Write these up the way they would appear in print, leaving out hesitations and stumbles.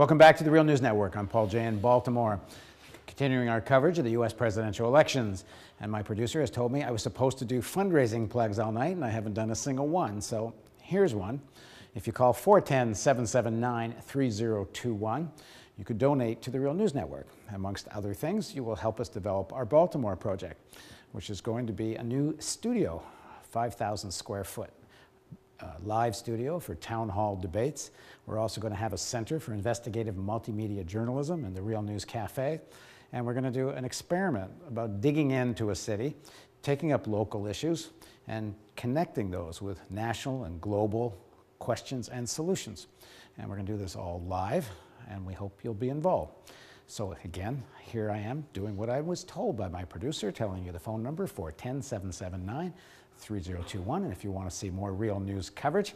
Welcome back to the Real News Network. I'm Paul Jay in Baltimore, continuing our coverage of the U.S. presidential elections. And my producer has told me I was supposed to do fundraising plugs all night, and I haven't done a single one. So here's one. If you call 410-779-3021, you could donate to the Real News Network. Amongst other things, you will help us develop our Baltimore project, which is going to be a new studio, 5,000 square foot. Live studio for town hall debates. We're also going to have a center for investigative multimedia journalism in the Real News Cafe. And we're going to do an experiment about digging into a city, taking up local issues, and connecting those with national and global questions and solutions. And we're going to do this all live, and we hope you'll be involved. So again, here I am doing what I was told by my producer, telling you the phone number, 410-779-3021. And if you want to see more Real News coverage,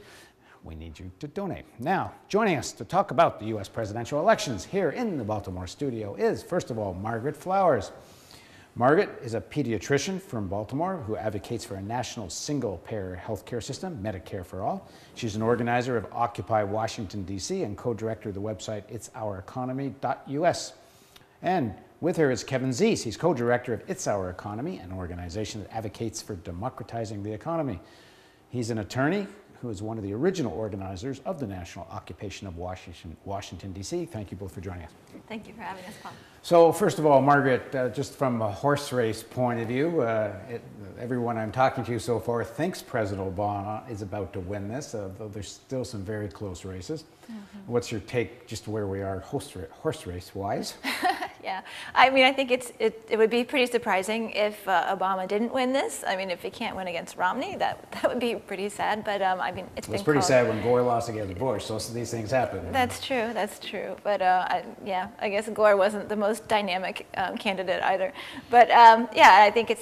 we need you to donate. Now, joining us to talk about the U.S. presidential elections here in the Baltimore studio is, first of all, Margaret Flowers. Margaret is a pediatrician from Baltimore who advocates for a national single-payer healthcare system, Medicare for all. She's an organizer of Occupy Washington, D.C. and co-director of the website itsoureconomy.us. And with her is Kevin Zeese. He's co-director of It's Our Economy, an organization that advocates for democratizing the economy. He's an attorney who is one of the original organizers of the National Occupation of Washington, D.C. Thank you both for joining us. Thank you for having us, Paul. So first of all, Margaret, just from a horse race point of view, everyone I'm talking to so far thinks President Obama is about to win this, though there's still some very close races. Mm-hmm. What's your take just where we are horse race-wise? Yeah, I mean, I think it would be pretty surprising if Obama didn't win this. I mean, if he can't win against Romney, that would be pretty sad. But I mean, it was pretty sad when Gore lost against Bush. So these things happen. That's true. That's true. But yeah, I guess Gore wasn't the most dynamic candidate either. But yeah, I think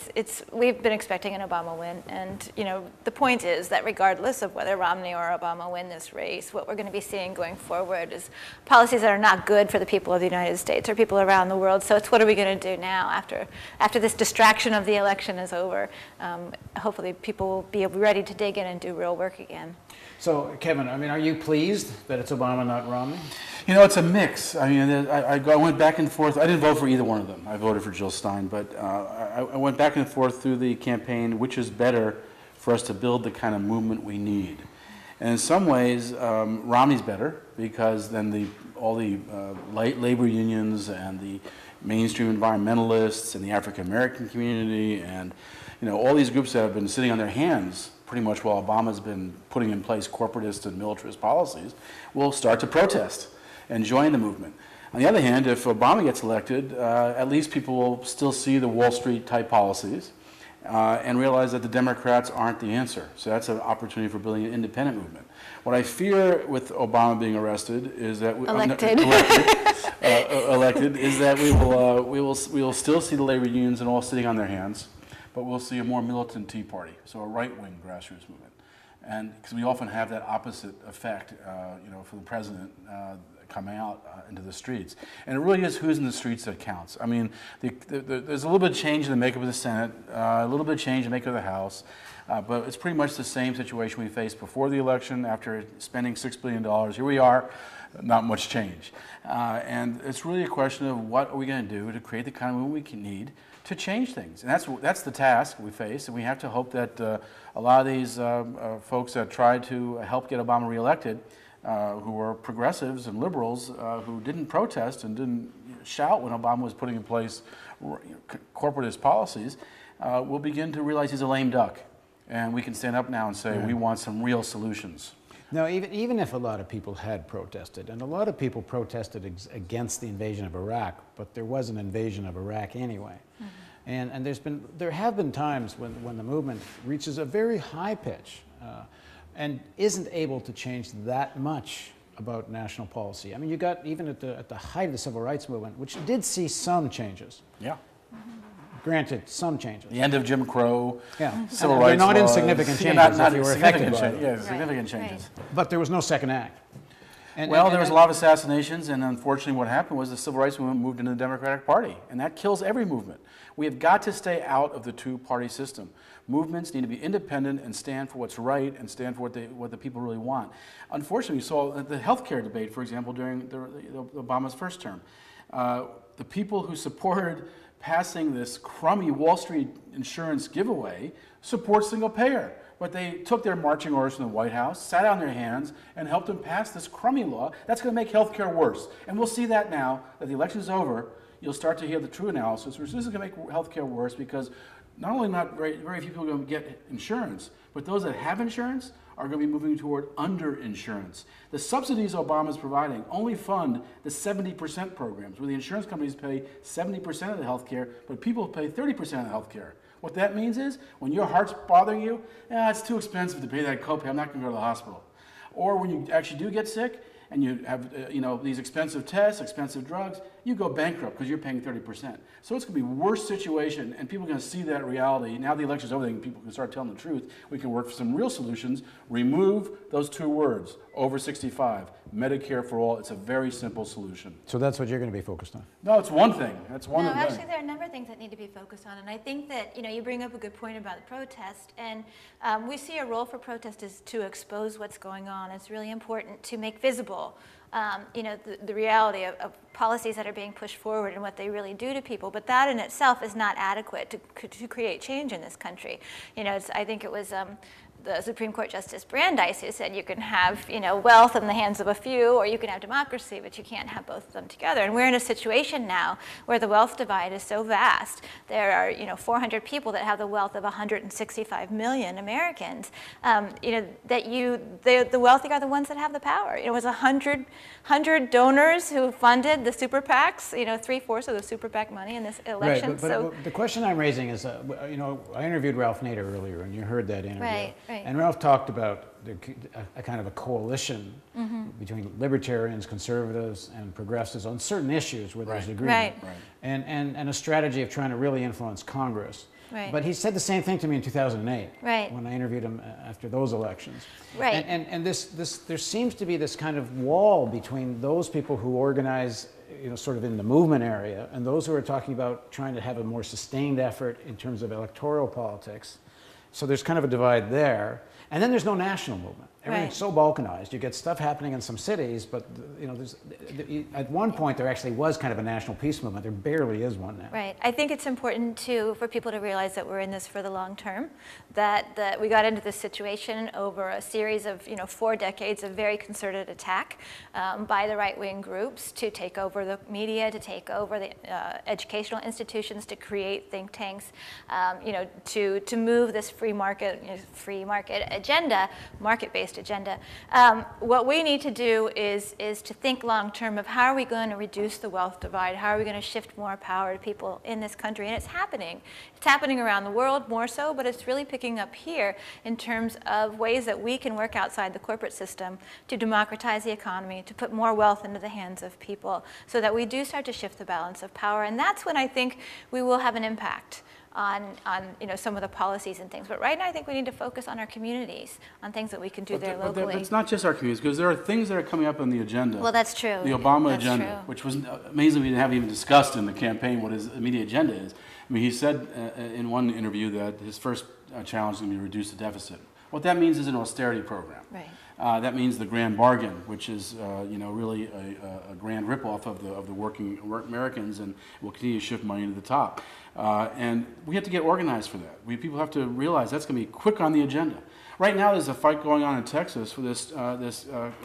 we've been expecting an Obama win, and you know, the point is that regardless of whether Romney or Obama win this race, what we're going to be seeing going forward is policies that are not good for the people of the United States or people around the world. So it's what are we going to do now after this distraction of the election is over? Hopefully people will be ready to dig in and do real work again. So Kevin, I mean, are you pleased that it's Obama, not Romney? You know, it's a mix. I mean, I went back and forth. I didn't vote for either one of them. I voted for Jill Stein, but I went back and forth through the campaign, which is better for us to build the kind of movement we need. And in some ways, Romney's better because then all the labor unions and the mainstream environmentalists and the African American community and all these groups that have been sitting on their hands pretty much while Obama's been putting in place corporatist and militarist policies will start to protest and join the movement. On the other hand, if Obama gets elected, at least people will still see the Wall Street type policies and realize that the Democrats aren't the answer. So that's an opportunity for building an independent movement. What I fear with Obama being arrested is that elected is that we will still see the labor unions and all sitting on their hands, but we'll see a more militant Tea Party, so a right-wing grassroots movement, and because we often have that opposite effect, for the president coming out into the streets. And it really is who's in the streets that counts. I mean, there's a little bit of change in the makeup of the Senate, a little bit of change in the makeup of the House, but it's pretty much the same situation we faced before the election after spending $6 billion. Here we are, not much change. And it's really a question of what are we going to do to create the kind of movement we need to change things. And that's the task we face, and we have to hope that a lot of these folks that tried to help get Obama reelected, who were progressives and liberals who didn't protest and didn't shout when Obama was putting in place corporatist policies, will begin to realize he's a lame duck. And we can stand up now and say, we want some real solutions. No, even if a lot of people had protested, and a lot of people protested against the invasion of Iraq, but there was an invasion of Iraq anyway. Mm-hmm. And there have been times when the movement reaches a very high pitch and isn't able to change that much about national policy. I mean, you got even at the height of the civil rights movement, which did see some changes. Yeah. Mm-hmm. Granted, some changes. The end of Jim Crow, yeah. Civil rights They're not laws. insignificant changes if you were affected by it. Yeah, significant changes. But there was no second act. Well, there was a lot of assassinations, and unfortunately what happened was the civil rights movement moved into the Democratic Party, and that kills every movement. We have got to stay out of the two-party system. Movements need to be independent and stand for what's right and stand for what the people really want. Unfortunately, we saw the healthcare debate, for example, during Obama's first term. The people who supported passing this crummy Wall Street insurance giveaway support single payer. But they took their marching orders from the White House, sat on their hands, and helped them pass this crummy law. That's going to make health care worse. And we'll see that now that the election is over. You'll start to hear the true analysis, which this is going to make health care worse because not only not very few people are going to get insurance, but those that have insurance are going to be moving toward underinsurance. The subsidies Obama is providing only fund the 70% programs, where the insurance companies pay 70% of the health care, but people pay 30% of the health care. What that means is, when your heart's bothering you, it's too expensive to pay that copay, I'm not going to go to the hospital. Or when you actually do get sick, and you have these expensive tests, expensive drugs, you go bankrupt because you're paying 30%. So it's going to be a worse situation, and people are going to see that reality. Now the election's over, people can start telling the truth. We can work for some real solutions. Remove those two words, over 65, Medicare for all. It's a very simple solution. So that's what you're going to be focused on? No, it's one thing. That's one thing. Actually, there are a number of things that need to be focused on, and I think that you bring up a good point about the protest, and we see a role for protest is to expose what's going on. It's really important to make visible the reality of policies that are being pushed forward and what they really do to people. But that in itself is not adequate to create change in this country. I think it was the Supreme Court Justice Brandeis who said you can have wealth in the hands of a few, or you can have democracy, but you can't have both of them together. And we're in a situation now where the wealth divide is so vast. There are 400 people that have the wealth of 165 million Americans. The wealthy are the ones that have the power. It was 100 donors who funded the super PACs. 3/4 of the super PAC money in this election. Right, but the question I'm raising is, I interviewed Ralph Nader earlier, and you heard that interview. Right. And Ralph talked about a kind of a coalition between libertarians, conservatives, and progressives on certain issues where there's agreement, and a strategy of trying to really influence Congress. Right. But he said the same thing to me in 2008 right. when I interviewed him after those elections. Right. And there seems to be this kind of wall between those people who organize sort of in the movement area and those who are talking about trying to have a more sustained effort in terms of electoral politics. So there's kind of a divide there. And then there's no national movement. Everything's so balkanized. You get stuff happening in some cities, but at one point there actually was kind of a national peace movement. There barely is one now. Right. I think it's important for people to realize that we're in this for the long term. That we got into this situation over a series of 4 decades of very concerted attack by the right-wing groups to take over the media, to take over the educational institutions, to create think tanks, to move this free market agenda, market-based agenda. What we need to do is to think long-term of how are we going to reduce the wealth divide, how are we going to shift more power to people in this country, and it's happening. It's happening around the world more so, but it's really picking up here in terms of ways that we can work outside the corporate system to democratize the economy, to put more wealth into the hands of people, so that we do start to shift the balance of power, and that's when I think we will have an impact on some of the policies and things. But right now I think we need to focus on our communities, on things that we can do there locally. But it's not just our communities, because there are things that are coming up on the agenda. Well, that's true. The Obama agenda, which was amazing we didn't have even discussed in the campaign what his immediate agenda is. I mean, he said in one interview that his first challenge is going to be to reduce the deficit. What that means is an austerity program. Right. That means the grand bargain, which is really a grand ripoff of the working Americans, and will continue to shift money to the top. And we have to get organized for that. People have to realize that's going to be quick on the agenda. Right now, there's a fight going on in Texas for this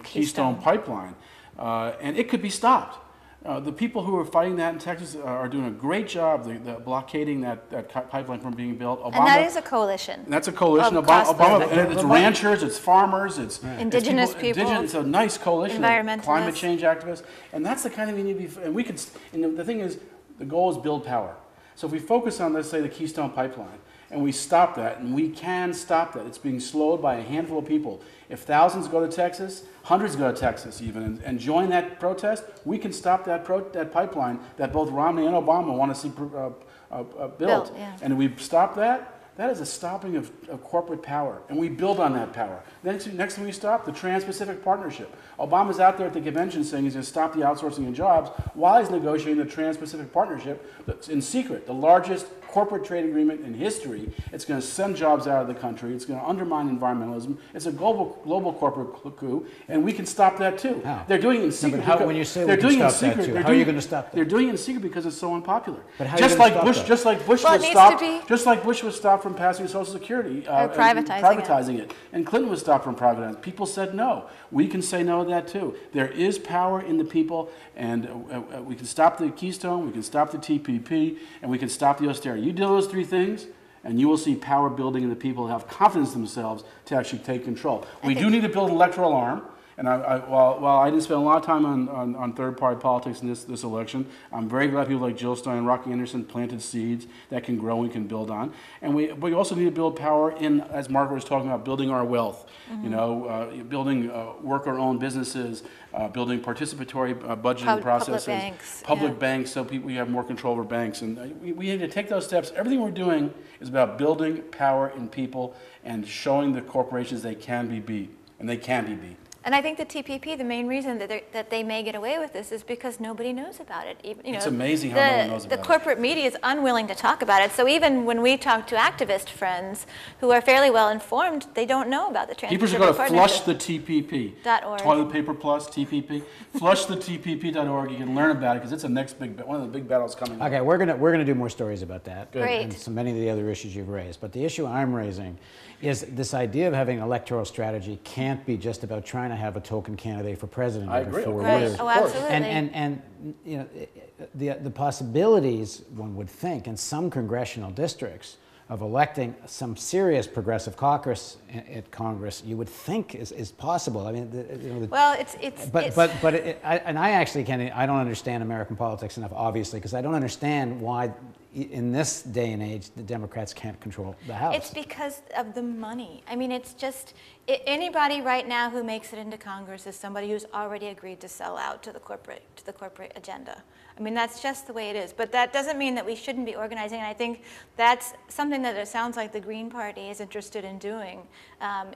Keystone pipeline, and it could be stopped. The people who are fighting that in Texas are doing a great job blockading that pipeline from being built. Obama, and that is a coalition. That's a coalition. Obama, and it's ranchers, it's farmers, it's indigenous people. It's a nice coalition. Environmentalists. Climate change activists, and that's the kind of thing we need to be. And we could. And the thing is, the goal is build power. So if we focus on, let's say, the Keystone pipeline, and we stop that, and we can stop that. It's being slowed by a handful of people. If thousands go to Texas, hundreds go to Texas even, and join that protest, we can stop that pipeline that both Romney and Obama want to see built. Yeah. And if we stop that, That is a stopping of corporate power, and we build on that power. Next thing we stop, the Trans-Pacific Partnership. Obama's out there at the convention saying he's going to stop the outsourcing of jobs while he's negotiating the Trans-Pacific Partnership that's in secret, the largest corporate trade agreement in history. It's going to send jobs out of the country. It's going to undermine environmentalism. It's a global corporate coup, and we can stop that too. How? They're doing it in secret. No, when you say we can stop that too, how are you going to stop that? They're doing it in secret because it's so unpopular. But how are you going to stop that? Just like Bush was stopped from passing Social Security, or privatizing it, and Clinton was stopped from privatizing. People said no. We can say no to that too. There is power in the people, and we can stop the Keystone, we can stop the TPP, and we can stop the austerity. You do those three things, and you will see power building in the people who have confidence in themselves to actually take control. We do need to build an electoral arm. And while I didn't spend a lot of time on third-party politics in this election, I'm very glad people like Jill Stein and Rocky Anderson planted seeds that can grow and can build on. And we also need to build power in, as Margaret was talking about, building our wealth. Mm-hmm. You know, building worker-owned businesses, building participatory budgeting processes, public banks, so we have more control over banks. And we need to take those steps. Everything we're doing is about building power in people and showing the corporations they can be beat, and they can be beat. And I think the TPP, the main reason that they may get away with this is because nobody knows about it. It's amazing how no one knows about it. The corporate media is unwilling to talk about it. So even when we talk to activist friends who are fairly well informed, they don't know about the Trans-Pacific People should go to flushthetpp.org. Toilet paper plus TPP. Flushthetpp.org. You can learn about it because it's the next one of the big battles coming up. Okay, we're gonna do more stories about that. Good. Great. And so many of the other issues you've raised. But the issue I'm raising is this idea of having an electoral strategy can't be just about trying to have a token candidate for president every 4 years. Oh, absolutely. And you know, the possibilities, one would think, in some congressional districts of electing some serious progressive caucus at Congress, you would think is possible. I mean, well, I actually I don't understand American politics enough, obviously, because I don't understand why, in this day and age, the Democrats can't control the House. It's because of the money. I mean, it's just anybody right now who makes it into Congress is somebody who's already agreed to sell out to the corporate agenda. I mean, that's just the way it is. But that doesn't mean that we shouldn't be organizing. And I think that's something that it sounds like the Green Party is interested in doing,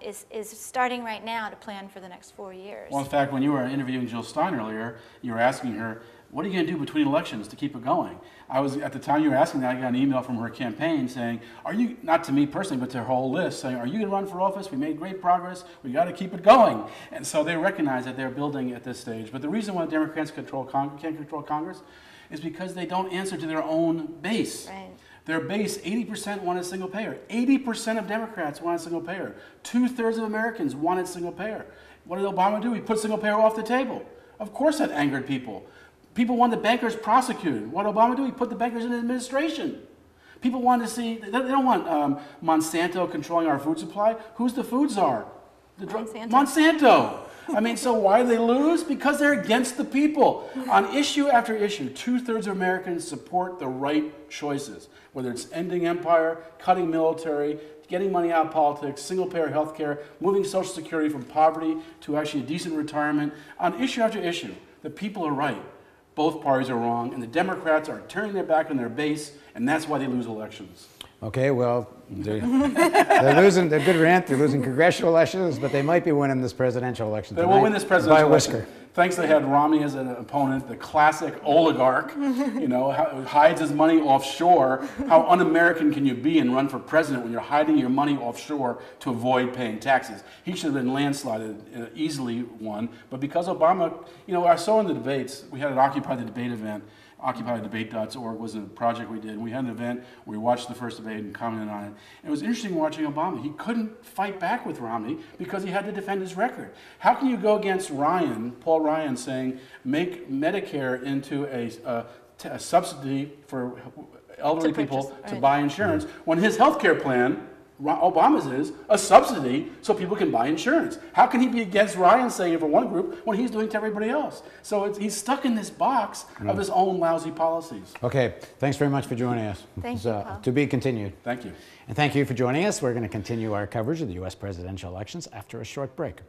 is starting right now to plan for the next 4 years. Well, in fact, when you were interviewing Jill Stein earlier, you were asking her, what are you going to do between elections to keep it going? At the time you were asking that, I got an email from her campaign saying, are you, not to me personally, but to her whole list, saying, are you going to run for office? We made great progress. We got to keep it going. And so they recognize that they're building at this stage. But the reason why Democrats can't control Congress is because they don't answer to their own base. Right. Their base, 80% wanted single payer. 80% of Democrats wanted single payer. 2/3 of Americans wanted single payer. What did Obama do? He put single payer off the table. Of course that angered people. People wanted the bankers prosecuted. What did Obama do? He put the bankers in administration. People wanted to see, they don't want Monsanto controlling our food supply. Who's the food czar? Monsanto. I mean, so why do they lose? Because they're against the people. On issue after issue, 2/3 of Americans support the right choices, whether it's ending empire, cutting military, getting money out of politics, single-payer health care, moving Social Security from poverty to actually a decent retirement. On issue after issue, the people are right. Both parties are wrong, and the Democrats are turning their back on their base, and that's why they lose elections. Okay, well, they're losing. They're good rant. They're losing congressional elections, but they might be winning this presidential election. They will win this presidential election. By a whisker. Thanks, they had Romney as an opponent, the classic oligarch, you know, hides his money offshore. How un-American can you be and run for president when you're hiding your money offshore to avoid paying taxes? He should have been landslided, easily won. But because Obama, you know, I saw in the debates, we had an Occupy the Debate event. OccupyTheDebate.org was a project we did. We had an event where we watched the first debate and commented on it. And it was interesting watching Obama. He couldn't fight back with Romney because he had to defend his record. How can you go against Paul Ryan, saying make Medicare into a subsidy for elderly people to buy insurance, when his health care plan, Obama's, is a subsidy so people can buy insurance? How can he be against Ryan saying it for one group when he's doing it to everybody else? So he's stuck in this box of his own lousy policies. Okay, thanks very much for joining us. Thank you, Paul. To be continued. Thank you. And thank you for joining us. We're going to continue our coverage of the U.S. presidential elections after a short break.